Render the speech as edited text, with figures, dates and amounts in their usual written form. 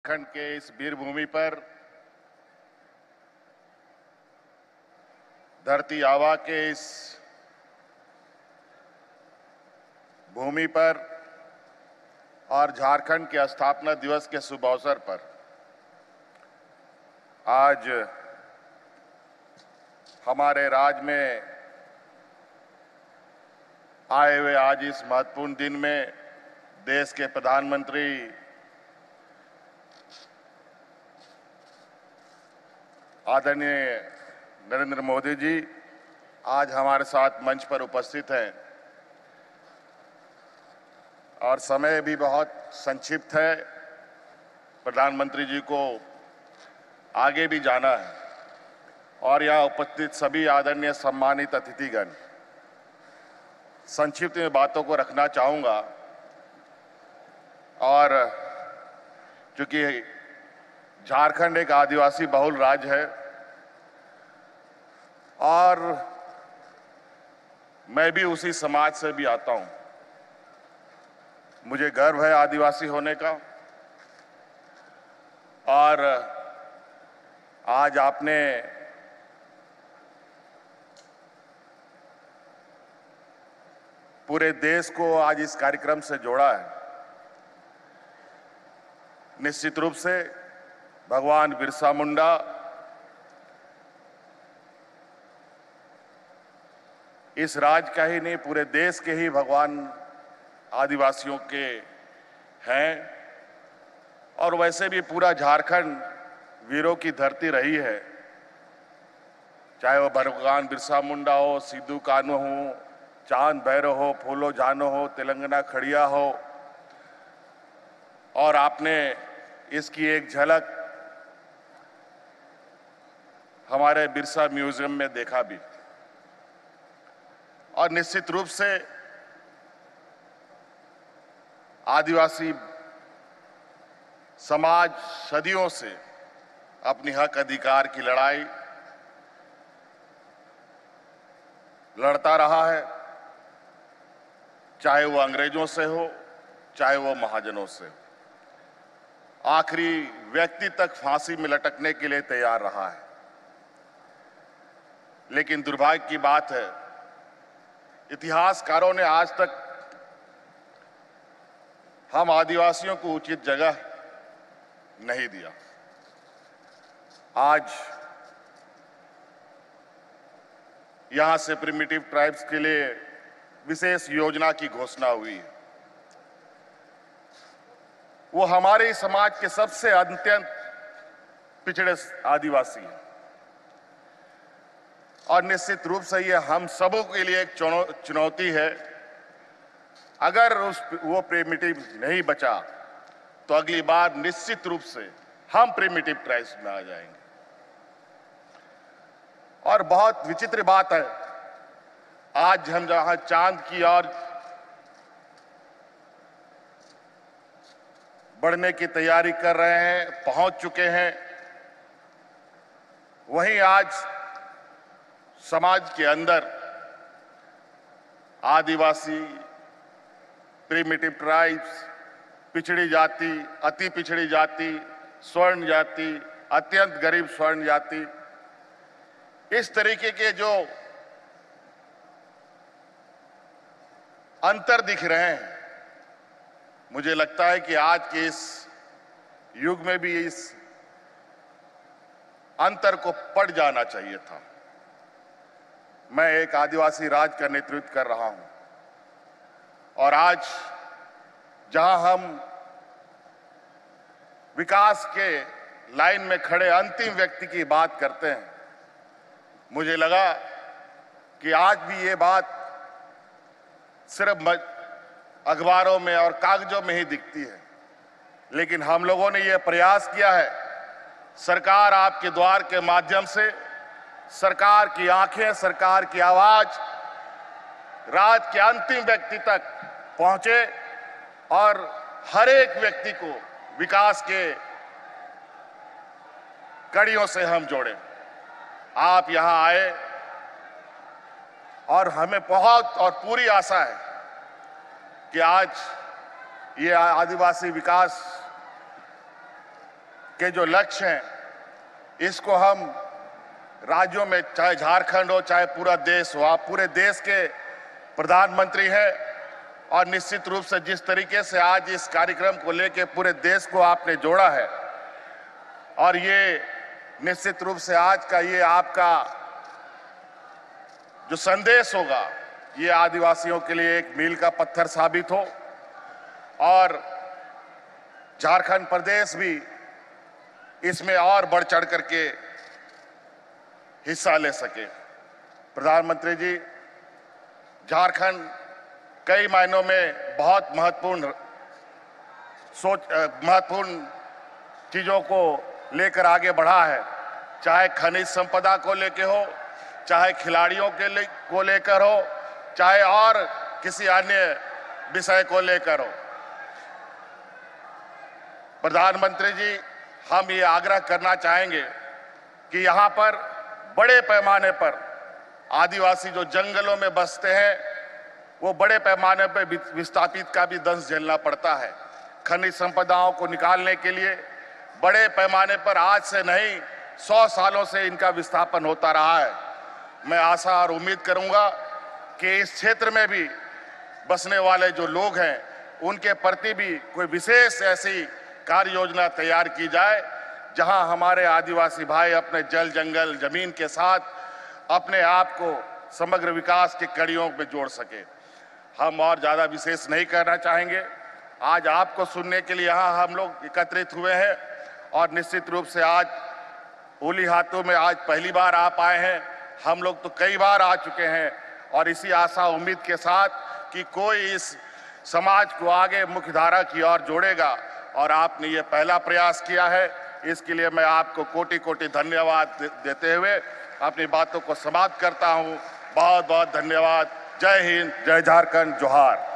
खंड के इस वीर भूमि पर धरती आबा के इस भूमि पर और झारखंड के स्थापना दिवस के शुभ अवसर पर आज हमारे राज्य में आए हुए आज इस महत्वपूर्ण दिन में देश के प्रधानमंत्री आदरणीय नरेंद्र मोदी जी आज हमारे साथ मंच पर उपस्थित हैं और समय भी बहुत संक्षिप्त है। प्रधानमंत्री जी को आगे भी जाना है और यहाँ उपस्थित सभी आदरणीय सम्मानित अतिथिगण, संक्षिप्त में बातों को रखना चाहूंगा। और चूंकि झारखंड एक आदिवासी बहुल राज्य है और मैं भी उसी समाज से भी आता हूं, मुझे गर्व है आदिवासी होने का। और आज आपने पूरे देश को आज इस कार्यक्रम से जोड़ा है। निश्चित रूप से भगवान बिरसा मुंडा इस राज्य का ही नहीं, पूरे देश के ही भगवान आदिवासियों के हैं। और वैसे भी पूरा झारखंड वीरों की धरती रही है, चाहे वो भगवान बिरसा मुंडा हो, सिद्धू कान्हू हो, चांद भैरव हो, फूलो जानो हो, तेलंगाना खड़िया हो। और आपने इसकी एक झलक हमारे बिरसा म्यूजियम में देखा भी। और निश्चित रूप से आदिवासी समाज सदियों से अपनी हक अधिकार की लड़ाई लड़ता रहा है, चाहे वो अंग्रेजों से हो, चाहे वो महाजनों से हो। आखिरी व्यक्ति तक फांसी में लटकने के लिए तैयार रहा है। लेकिन दुर्भाग्य की बात है, इतिहासकारों ने आज तक हम आदिवासियों को उचित जगह नहीं दिया। आज यहां से प्रिमिटिव ट्राइब्स के लिए विशेष योजना की घोषणा हुई है। वो हमारे समाज के सबसे अत्यंत पिछड़े आदिवासी हैं और निश्चित रूप से ये हम सबों के लिए एक चुनौती है। अगर वो प्रिमिटिव नहीं बचा तो अगली बार निश्चित रूप से हम प्रिमिटिव ट्राइब्स में आ जाएंगे। और बहुत विचित्र बात है, आज हम जहां चांद की ओर बढ़ने की तैयारी कर रहे हैं, पहुंच चुके हैं, वहीं आज समाज के अंदर आदिवासी, प्रिमिटिव ट्राइब्स, पिछड़ी जाति, अति पिछड़ी जाति, स्वर्ण जाति, अत्यंत गरीब स्वर्ण जाति, इस तरीके के जो अंतर दिख रहे हैं, मुझे लगता है कि आज के इस युग में भी इस अंतर को पड़ जाना चाहिए था। मैं एक आदिवासी राज्य का नेतृत्व कर रहा हूं और आज जहां हम विकास के लाइन में खड़े अंतिम व्यक्ति की बात करते हैं, मुझे लगा कि आज भी ये बात सिर्फ अखबारों में और कागजों में ही दिखती है। लेकिन हम लोगों ने ये प्रयास किया है, सरकार आपके द्वार के माध्यम से, सरकार की आंखें, सरकार की आवाज राज्य के अंतिम व्यक्ति तक पहुंचे और हर एक व्यक्ति को विकास के कड़ियों से हम जोड़ें। आप यहां आए और हमें बहुत और पूरी आशा है कि आज ये आदिवासी विकास के जो लक्ष्य हैं, इसको हम राज्यों में, चाहे झारखंड हो चाहे पूरा देश हो, आप पूरे देश के प्रधानमंत्री हैं और निश्चित रूप से जिस तरीके से आज इस कार्यक्रम को लेकर पूरे देश को आपने जोड़ा है, और ये निश्चित रूप से आज का ये आपका जो संदेश होगा, ये आदिवासियों के लिए एक मील का पत्थर साबित हो और झारखंड प्रदेश भी इसमें और बढ़ चढ़ करके हिस्सा ले सके। प्रधानमंत्री जी, झारखंड कई मायनों में बहुत महत्वपूर्ण चीजों को लेकर आगे बढ़ा है, चाहे खनिज संपदा को लेकर हो, चाहे खिलाड़ियों को लेकर हो, चाहे और किसी अन्य विषय को लेकर हो। प्रधानमंत्री जी, हम ये आग्रह करना चाहेंगे कि यहाँ पर बड़े पैमाने पर आदिवासी जो जंगलों में बसते हैं, वो बड़े पैमाने पर विस्थापित का भी दंश झेलना पड़ता है। खनिज संपदाओं को निकालने के लिए बड़े पैमाने पर आज से नहीं 100 सालों से इनका विस्थापन होता रहा है। मैं आशा और उम्मीद करूंगा कि इस क्षेत्र में भी बसने वाले जो लोग हैं, उनके प्रति भी कोई विशेष ऐसी कार्य योजना तैयार की जाए जहां हमारे आदिवासी भाई अपने जल, जंगल, जमीन के साथ अपने आप को समग्र विकास की कड़ियों में जोड़ सके। हम और ज्यादा विशेष नहीं करना चाहेंगे। आज आपको सुनने के लिए यहाँ हम लोग एकत्रित हुए हैं और निश्चित रूप से आज ओली हाथों में आज पहली बार आप आए हैं। हम लोग तो कई बार आ चुके हैं और इसी आशा उम्मीद के साथ कि कोई इस समाज को आगे मुख्यधारा की ओर जोड़ेगा, और आपने ये पहला प्रयास किया है, इसके लिए मैं आपको कोटि कोटि धन्यवाद देते हुए अपनी बातों को समाप्त करता हूं। बहुत बहुत धन्यवाद। जय हिंद, जय झारखंड, जोहार।